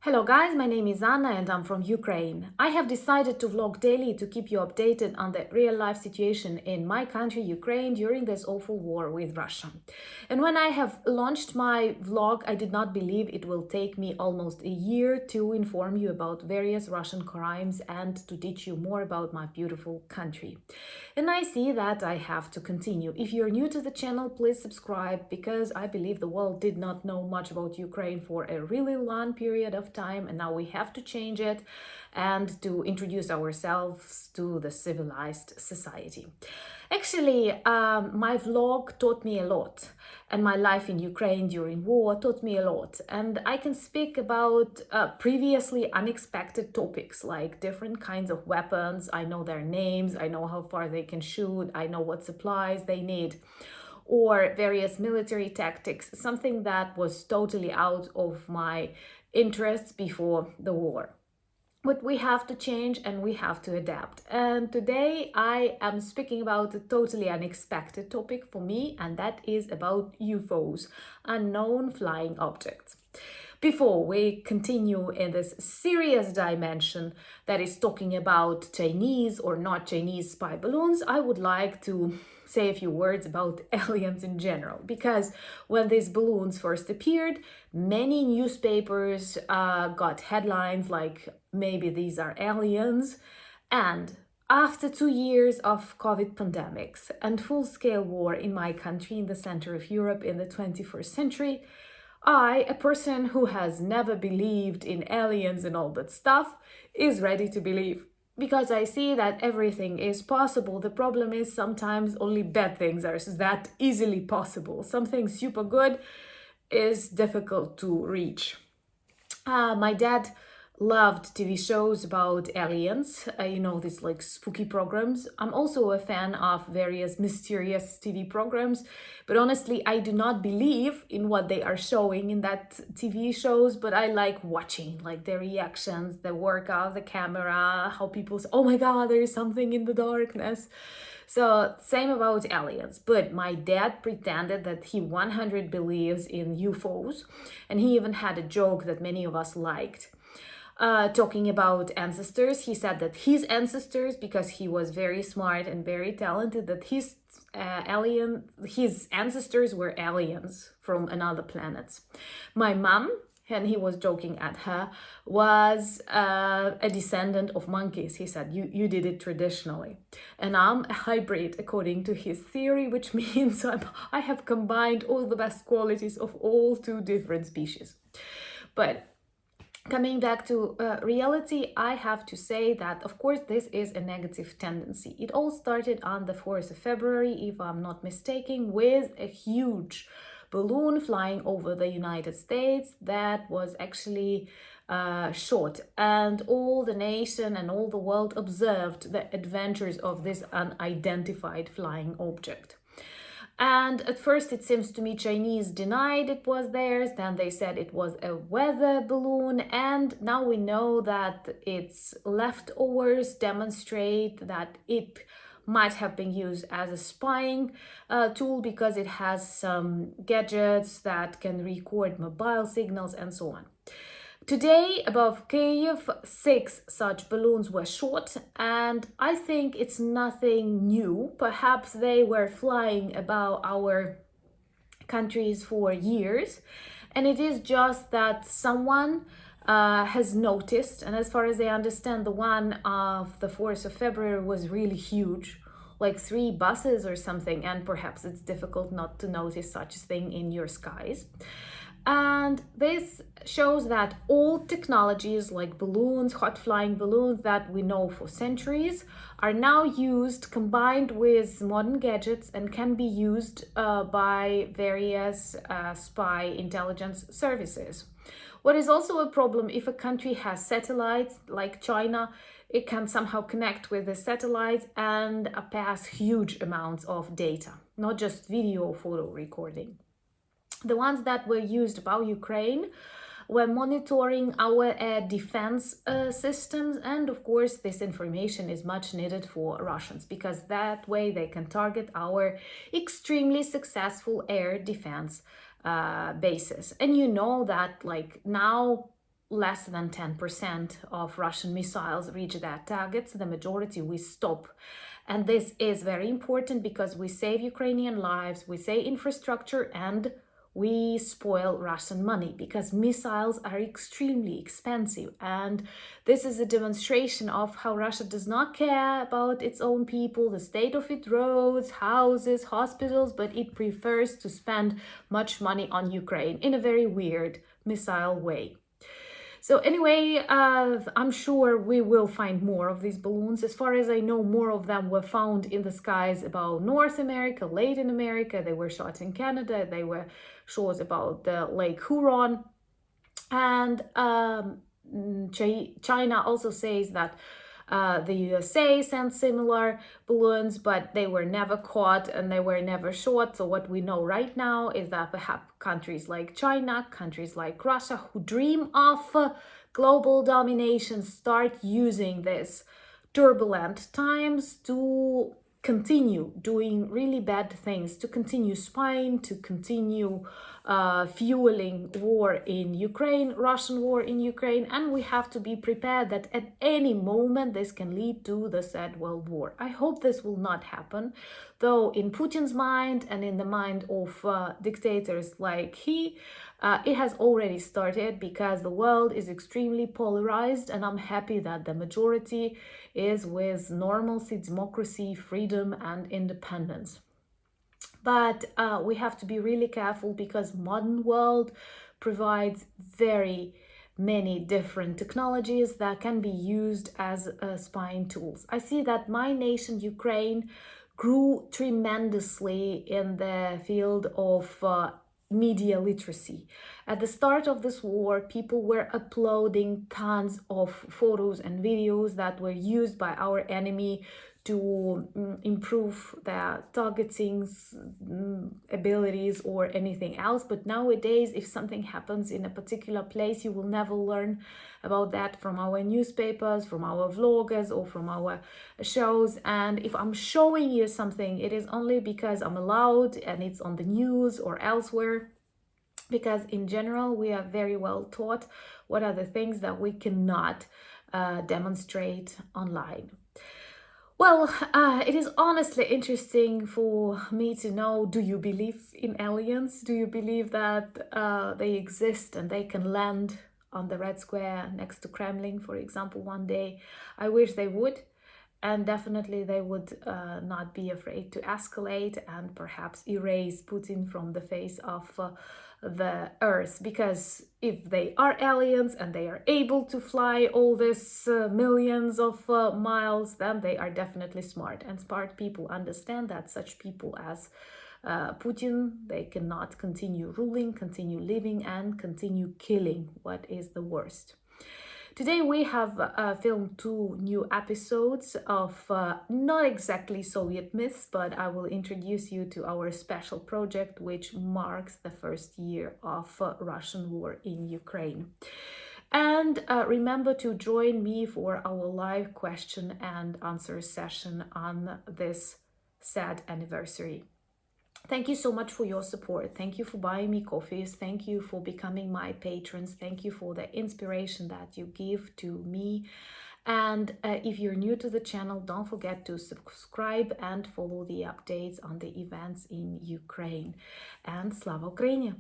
Hello guys, my name is Anna and I'm from Ukraine. I have decided to vlog daily to keep you updated on the real life situation in my country, Ukraine, during this awful war with Russia. And when I have launched my vlog, I did not believe it will take me almost a year to inform you about various Russian crimes and to teach you more about my beautiful country. And I see that I have to continue. If you're new to the channel, please subscribe because I believe the world did not know much about Ukraine for a really long period of time, and now we have to change it and to introduce ourselves to the civilized society. Actually, my vlog taught me a lot, and my life in Ukraine during war taught me a lot. And I can speak about previously unexpected topics like different kinds of weapons. I know their names, I know how far they can shoot, I know what supplies they need, or various military tactics, something that was totally out of my interests before the war. But we have to change and we have to adapt. And today I am speaking about a totally unexpected topic for me, and that is about UFOs, unknown flying objects. Before we continue in this serious dimension that is talking about Chinese or not Chinese spy balloons, I would like to say a few words about aliens in general, because when these balloons first appeared, many newspapers got headlines like maybe these are aliens. And after 2 years of COVID pandemics and full-scale war in my country in the center of Europe in the 21st century, I, a person who has never believed in aliens and all that stuff, is ready to believe. Because I see that everything is possible. The problem is sometimes only bad things are that easily possible. Something super good is difficult to reach. My dad loved TV shows about aliens, these like spooky programs. I'm also a fan of various mysterious TV programs, but honestly, I do not believe in what they are showing in that TV shows, but I like watching, like their reactions, the work of the camera, how people say, oh my God, there is something in the darkness. So same about aliens, but my dad pretended that he 100 believes in UFOs, and he even had a joke that many of us liked. Talking about ancestors, he said that his ancestors, because he was very smart and very talented, that his ancestors were aliens from another planet. My mom, and he was joking at her, was a descendant of monkeys. He said, you did it traditionally. And I'm a hybrid, according to his theory, which means I have combined all the best qualities of all two different species. But coming back to reality, I have to say that, of course, this is a negative tendency. It all started on the 4th of February, if I'm not mistaken, with a huge balloon flying over the United States that was actually shot. And all the nation and all the world observed the adventures of this unidentified flying object. And at first, it seems to me, Chinese denied it was theirs. Then they said it was a weather balloon. And now we know that its leftovers demonstrate that it might have been used as a spying tool because it has some gadgets that can record mobile signals and so on. Today, above KYIV, 6 such balloons were shot, and I think it's nothing new. Perhaps they were flying above our countries for years, and it is just that someone has noticed, and as far as I understand, the one of the 4th of February was really huge, like 3 buses or something, and perhaps it's difficult not to notice such a thing in your skies. And this shows that all technologies like balloons, hot flying balloons that we know for centuries are now used, combined with modern gadgets, and can be used by various spy intelligence services. What is also a problem, if a country has satellites like China, it can somehow connect with the satellites and pass huge amounts of data, not just video or photo recording. The ones that were used by Ukraine were monitoring our air defense systems, and of course this information is much needed for Russians because that way they can target our extremely successful air defense bases. And you know that like now less than 10% of Russian missiles reach their targets. The majority we stop. And this is very important because we save Ukrainian lives, we save infrastructure, and we spoil Russian money because missiles are extremely expensive. And this is a demonstration of how Russia does not care about its own people, the state of its roads, houses, hospitals, but it prefers to spend much money on Ukraine in a very weird missile way. So anyway, I'm sure we will find more of these balloons. As far as I know, more of them were found in the skies about North America, Latin America. They were shot in Canada. They were shot about the Lake Huron. And China also says that the USA sent similar balloons, but they were never caught and they were never shot. So what we know right now is that perhaps countries like China, countries like Russia, who dream of global domination, start using this turbulent times to continue doing really bad things, to continue spying, to continue fueling war in Ukraine, Russian war in Ukraine, and we have to be prepared that at any moment this can lead to the Third World War. I hope this will not happen, though in Putin's mind and in the mind of dictators like it has already started because the world is extremely polarized, and I'm happy that the majority is with normalcy, democracy, freedom, and independence. But we have to be really careful because modern world provides very many different technologies that can be used as spying tools. I see that my nation, Ukraine, grew tremendously in the field of media literacy. At the start of this war, people were uploading tons of photos and videos that were used by our enemy to improve their targeting abilities or anything else. But nowadays, if something happens in a particular place, you will never learn about that from our newspapers, from our vloggers, or from our shows. And if I'm showing you something, it is only because I'm allowed and it's on the news or elsewhere. Because in general, we are very well taught what are the things that we cannot demonstrate online. Well, it is honestly interesting for me to know, do you believe in aliens? Do you believe that they exist and they can land on the Red Square next to Kremlin, for example, one day? I wish they would. And definitely they would not be afraid to escalate and perhaps erase Putin from the face of the earth. Because if they are aliens and they are able to fly all this millions of miles, then they are definitely smart. And smart people understand that such people as Putin, they cannot continue ruling, continue living, and continue killing, what is the worst. Today we have filmed 2 new episodes of not exactly Soviet myths, but I will introduce you to our special project which marks the first year of Russian war in Ukraine. And remember to join me for our live question and answer session on this sad anniversary. Thank you so much for your support. Thank you for buying me coffees. Thank you for becoming my patrons. Thank you for the inspiration that you give to me. And if you're new to the channel, don't forget to subscribe and follow the updates on the events in Ukraine. And Slava Ukraini!